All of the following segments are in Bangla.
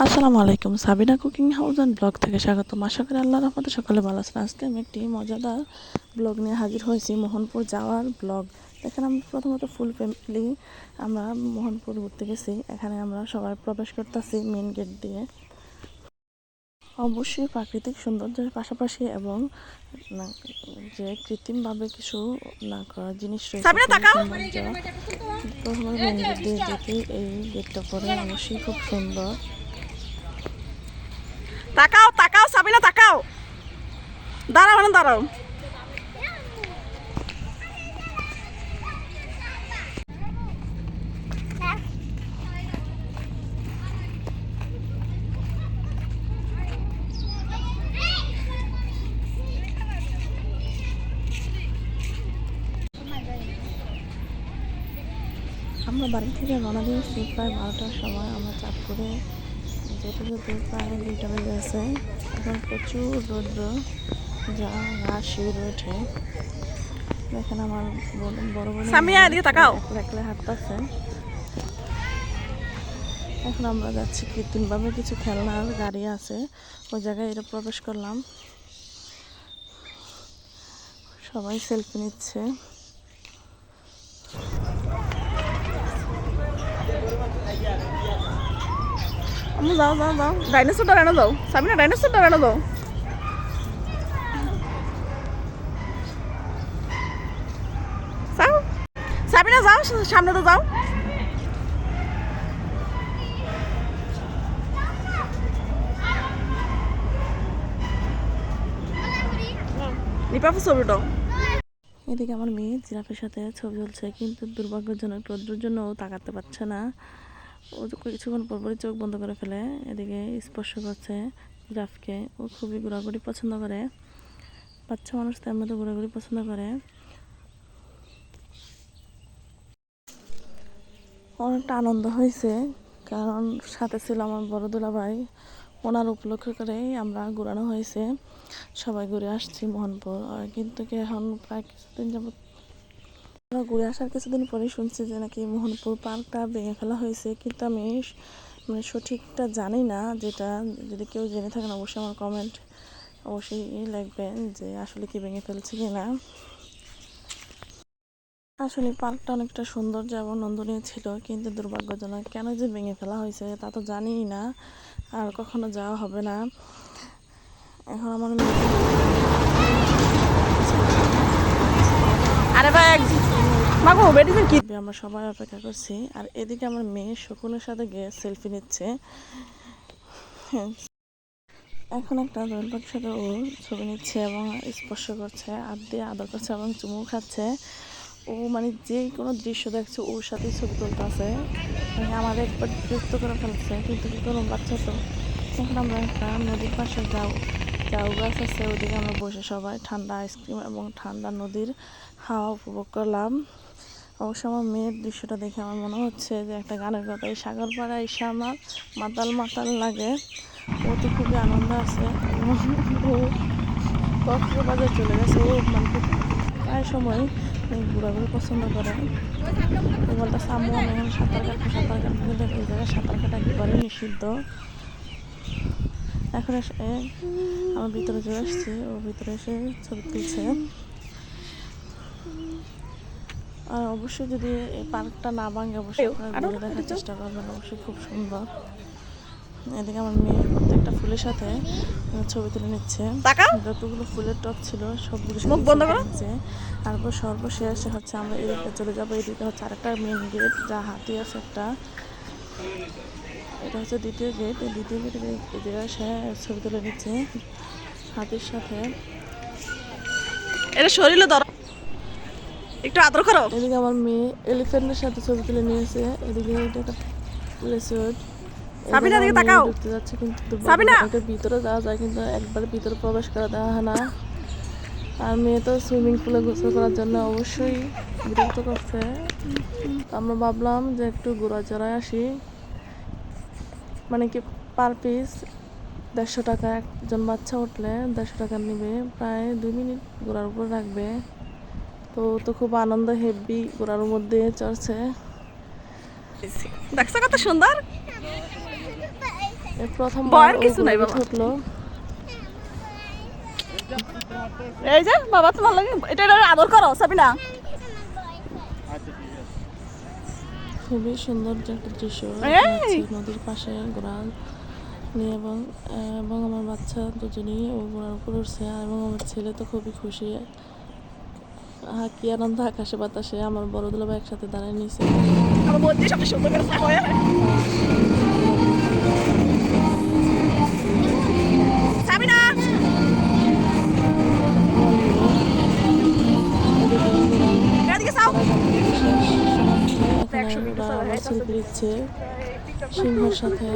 আসসালামু আলাইকুম, Sabina cooking house and blog থেকে স্বাগতম। আশা করি আল্লাহর রহমতে সকালে ভালো আছেন। আজকে আমি একটি মজাদার ব্লগ নিয়ে হাজির হয়েছি, মোহনপুর যাওয়ার ব্লগ। দেখেন, আমরা প্রথমত ফুল ফ্যামিলি আমরা মোহনপুর ঘুরতে গেছি। এখানে আমরা সবাই প্রবেশ করতেছি মেন গেট দিয়ে। অবশ্যই প্রাকৃতিক সৌন্দর্যের পাশাপাশি এবং যে কৃত্রিমভাবে কিছু না করা জিনিস রয়েছে, প্রথমে মেন গেট দিয়ে যেতে এই গেটটা পরে অবশ্যই খুব সুন্দর। তাকাও তাকাও সাবিনা, তাকাও, দাঁড়াও না, দাঁড়াও। আমরা বাড়ি থেকে রওনা দিয়েছি প্রায় 12টার সময়। আমরা চাঁদপুরে যেতে যেতে প্রায় 2টা বেজে গেছে। এখন প্রচুর রৌদ্র, যা গা শিউরে ওঠে। দেখেন, আমার বড় বোন একলা হাঁটতেছে। এখন আমরা যাচ্ছি, কৃত্রিমভাবে কিছু খেলনার গাড়ি আছে, ওই জায়গায় এটা প্রবেশ করলাম। সবাই সেলফি নিচ্ছে। যাও যাও যাও, ডাইনোসর দাঁড়ানো যাও সাবিনা, ডাইনোসর দাঁড়ানো যাও। যাও সাবিনা, যাও সামনে তো যাও। নিপাপু ছবি দাও। এদিকে আমার মেয়ে জিরাফের সাথে ছবি তুলছে, কিন্তু দুর্ভাগ্যজনক রৌদ্রের জন্য ও তাকাতে পারছে না। ও কিছুক্ষণ পরপরই চোখ বন্ধ করে ফেলে। এদিকে স্পর্শ করছে জিরাফকে। ও খুবই ঘোরাঘুরি পছন্দ করে। বাচ্চা মানুষ তার মতো ঘোরাঘুরি পছন্দ করে। অনেকটা আনন্দ হয়েছে, কারণ সাথে ছিল আমার বড় দুলাভাই। ওনার উপলক্ষ করেই আমরা ঘোরানো হয়েছে। সবাই ঘুরে আসছি মোহনপুর। কিন্তু এখন প্রায় কিছুদিন যাবত আমরা ঘুরে আসার কিছুদিন পরেই শুনছি যে নাকি মোহনপুর পার্কটা ভেঙে ফেলা হয়েছে। কিন্তু আমি সঠিকটা জানি না। যেটা যদি কেউ জেনে থাকেন অবশ্যই আমার কমেন্ট অবশ্যই লিখবেন যে আসলে কি ভেঙে ফেলছে কি না। আসলে পার্কটা অনেকটা সৌন্দর্য এবং নন্দনীয় ছিল, কিন্তু দুর্ভাগ্যজনক কেন যে ভেঙে ফেলা হয়েছে তা তো জানিই না, আর কখনো যাওয়া হবে না। এখন আমার আরে ভাই মাগো বেডিসিন কি, আমরা সবাই অপেক্ষা করছি। আর এদিকে আমার মেয়ে শকুনের সাথে গিয়ে সেলফি নিচ্ছে। এখন একটা দলপাখির সাথে ও ছবি নিচ্ছে এবং স্পর্শ করছে, হাত দিয়ে আদর করছে এবং চুমু খাচ্ছে। ও যে কোনো দৃশ্য দেখছে ওর সাথেই ছবি তুলতে আছে। আমাদের একবার বিরক্ত করে ফেলছে, কিন্তু কি কোনো বাচ্চা তো। এখন আমরা একটা নদীর পাশে ঝাউ গাছ আছে, ওইদিকে আমরা বসে সবাই ঠান্ডা আইসক্রিম এবং ঠান্ডা নদীর হাওয়া উপভোগ করলাম। অবশ্য আমার মেয়ের দৃশ্যটা দেখে আমার মনে হচ্ছে যে একটা গানের কথা, এই সাগর পাড়া এসে আমার মাতাল মাতাল লাগে। ও তো খুবই আনন্দ আছে এবং ও কক্সবাজার চলে গেছে। ও প্রায় সময় ঘোরাঘুরি পছন্দ করে। ও বলতেছে আম্মু আমি এখন সাঁতার কাটবো, কিন্তু এই জায়গায় সাঁতার কাটা একেবারে নিষিদ্ধ। এখন এসে আমার ভিতরে চলে আসছি, ও ভিতরে এসে ছবি তুলছে। আর অবশ্যই যদি এই পার্কটা না ভাঙে অবশ্যই আপনারা ঘুরে দেখার চেষ্টা করবেন, অবশ্যই খুব সুন্দর। এদিকে আমার মেয়ে প্রত্যেকটা ফুলের সাথে ছবি তুলে নিচ্ছে। যতগুলো ফুলের টব ছিল সবগুলো নিচ্ছে। তারপর সর্বশেষ হচ্ছে আমরা এদিকে চলে যাবো। এদিকে হচ্ছে আরেকটা মেন গেট, যা হাতি আছে একটা। এটা হচ্ছে দ্বিতীয় গেট। এই দ্বিতীয় গেটে এই জায়গায় সে ছবি তুলে নিচ্ছে হাতির সাথে। এটা শরীরে ধরো, একটু আদর করো। এদিকে আমার মেয়ে এলিফ্যান্টের সাথে ছবি তুলে নিয়েছে। এদিকে এটা একটা রিসোর্ট, সাবিনা দিকে তাকাও। ঢুকতে যাচ্ছে, কিন্তু দুর্ভাগ্যজনক ভিতরে যাওয়া যায়, কিন্তু একবার ভিতরে প্রবেশ করা দেওয়া হয় না। আর মেয়ে তো সুইমিং পুলে গোসল করার জন্য অবশ্যই বিরক্ত করছে। আমরা ভাবলাম যে একটু ঘোরাচড়ায় আসি। কি পার পিস 150 টাকা, একজন বাচ্চা উঠলে 150 টাকা নেবে, প্রায় 2 মিনিট ঘোরার উপর রাখবে। তো খুব আনন্দ, হেভি ঘোরার মধ্যে চড়ছে। দেখছো কত সুন্দর। প্রথম ভয়ের কিছু নাই বাবা। ঠকলো। এই যে বাবা তোমার লাগে এটা আদর করো সাবিনা। খুবই সুন্দর যে একটা দৃশ্য এই! আছে নদীর পাশে ঘোড়া নিয়ে এবং এবং আমার বাচ্চা দুজনেই ও ঘোড়ার উপর উঠছে এবং আমার ছেলে তো খুবই খুশি। কি আনন্দ আকাশে বাতাসে আমার বড় দুলাভাই একসাথে দাঁড়ায় নিয়েছে। আমার বলতে সবচেয়ে সুন্দর করে হয় সাবিনা। এদিকে চাও। সেলফি দিচ্ছে সিংহের সাথে।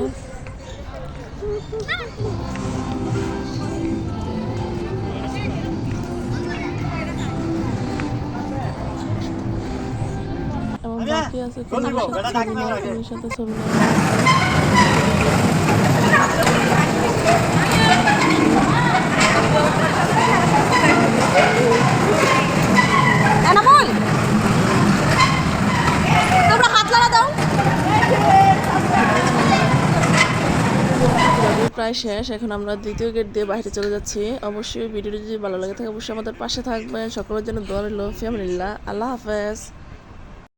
এবং বাকি আছে কুমির সাথে ছবি নেওয়া। এনামুল তোমরা হাত লাগা দাও। প্রায় শেষ, এখন আমরা দ্বিতীয় গেট দিয়ে বাইরে চলে যাচ্ছি। অবশ্যই ভিডিওটি যদি ভালো লাগে থাকে অবশ্যই আমাদের পাশে থাকবেন। সকলের জন্য দোয়া রইল। ফিয়ামানিল্লাহ। আল্লাহ হাফেজ।